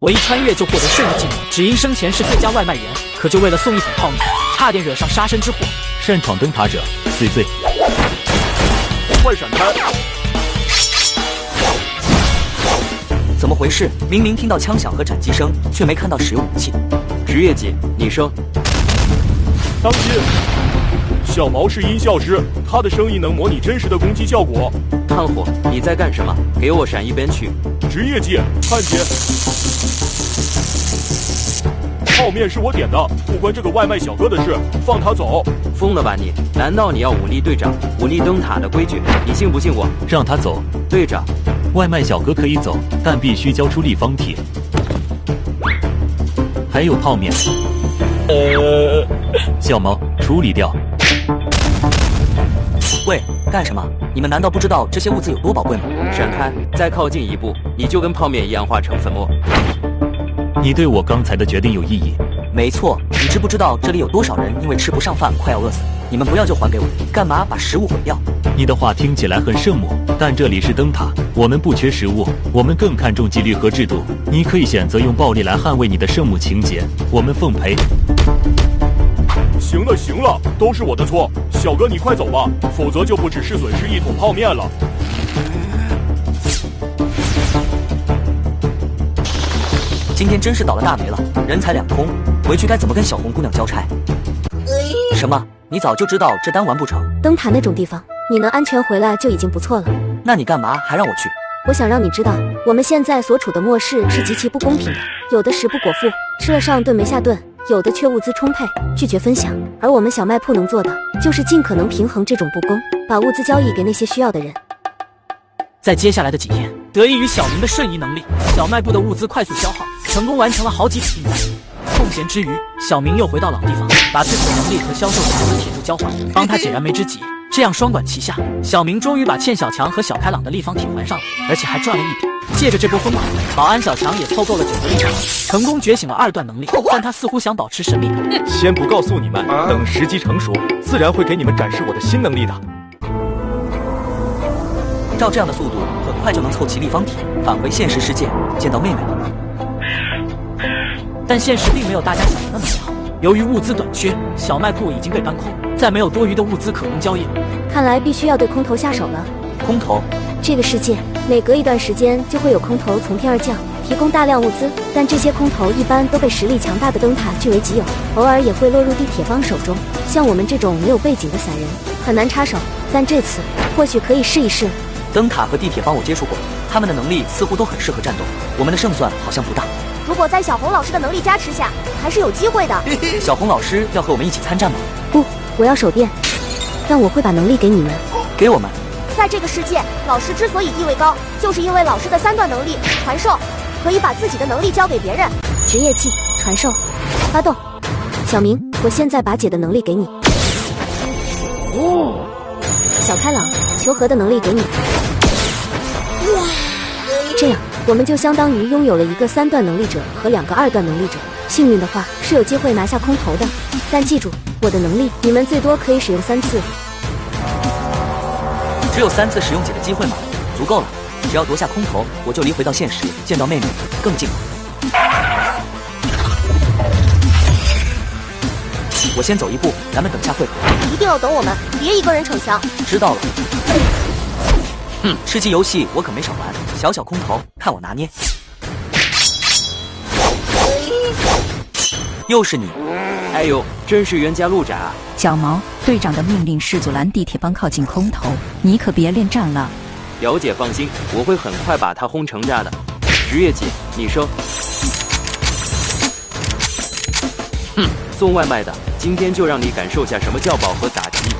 我一穿越就获得瞬移技能，只因生前是最佳外卖员，可就为了送一桶泡面，差点惹上杀身之祸。擅闯灯塔者，碎碎。快闪开！怎么回事？明明听到枪响和斩击声，却没看到使用武器。职业技，你升。当心！小毛是音效师，他的声音能模拟真实的攻击效果。炭火，你在干什么？给我闪一边去！职业技，看见。泡面是我点的，不关这个外卖小哥的事，放他走。疯了吧你？难道你要武力队长？武力灯塔的规矩，你信不信我？让他走。队长，外卖小哥可以走，但必须交出立方体。还有泡面。小毛，处理掉。喂，干什么？你们难道不知道这些物资有多宝贵吗？闪开！再靠近一步，你就跟泡面一样化成粉末。你对我刚才的决定有异议？没错，你知不知道这里有多少人因为吃不上饭快要饿死？你们不要就还给我，干嘛把食物毁掉？你的话听起来很圣母，但这里是灯塔，我们不缺食物，我们更看重纪律和制度。你可以选择用暴力来捍卫你的圣母情节，我们奉陪。行了行了，都是我的错，小哥你快走吧，否则就不只是损失一桶泡面了。今天真是倒了大霉了，人财两空，回去该怎么跟小红姑娘交差？什么？你早就知道这单完不成？灯塔那种地方，你能安全回来就已经不错了。那你干嘛还让我去？我想让你知道，我们现在所处的末世是极其不公平的，有的食不果腹，吃了上顿没下顿，有的却物资充沛，拒绝分享。而我们小卖铺能做的，就是尽可能平衡这种不公，把物资交易给那些需要的人。在接下来的几天，得益于小明的瞬移能力，小卖部的物资快速消耗，成功完成了好几笔订单。空闲之余，小明又回到老地方，把自己的能力和销售强的铁柱交换，帮他解燃眉之急。这样双管齐下，小明终于把欠小强和小开朗的立方体还上了，而且还赚了一笔。借着这波疯狂，保安小强也凑够了9个立方体，成功觉醒了2段能力，但他似乎想保持神秘感。先不告诉你们，等时机成熟，自然会给你们展示我的新能力的。照这样的速度，很快就能凑齐立方体，返回现实世界见到妹妹了。但现实并没有大家想的那么美好，由于物资短缺，小卖铺已经被搬空，再没有多余的物资可供交易了。看来必须要对空投下手了。空投？这个世界每隔一段时间就会有空投从天而降，提供大量物资，但这些空投一般都被实力强大的灯塔据为己有，偶尔也会落入地铁帮手中。像我们这种没有背景的散人很难插手，但这次或许可以试一试。灯塔和地铁帮我接触过，他们的能力似乎都很适合战斗，我们的胜算好像不大。如果在小红老师的能力加持下，还是有机会的。小红老师要和我们一起参战吗？不，我要手电，但我会把能力给你们。给我们。在这个世界，老师之所以地位高，就是因为老师的3段能力传授，可以把自己的能力交给别人。职业技传授，发动。小明，我现在把姐的能力给你。小开朗，求和的能力给你。这样，我们就相当于拥有了一个3段能力者和2个2段能力者。幸运的话，是有机会拿下空投的。但记住，我的能力你们最多可以使用3次。只有3次使用姐的机会吗？足够了，只要夺下空投，我就离回到现实，见到妹妹更近了。我先走一步，咱们等下会合。一定要等我们，别一个人逞强。知道了。吃鸡游戏我可没少玩，小小空投看我拿捏。又是你！哎呦，真是冤家路窄啊！小毛，队长的命令是阻拦地铁帮靠近空投，你可别恋战了。表姐放心，我会很快把他轰成渣的。职业技，你升。送外卖的，今天就让你感受下什么叫饱和打击。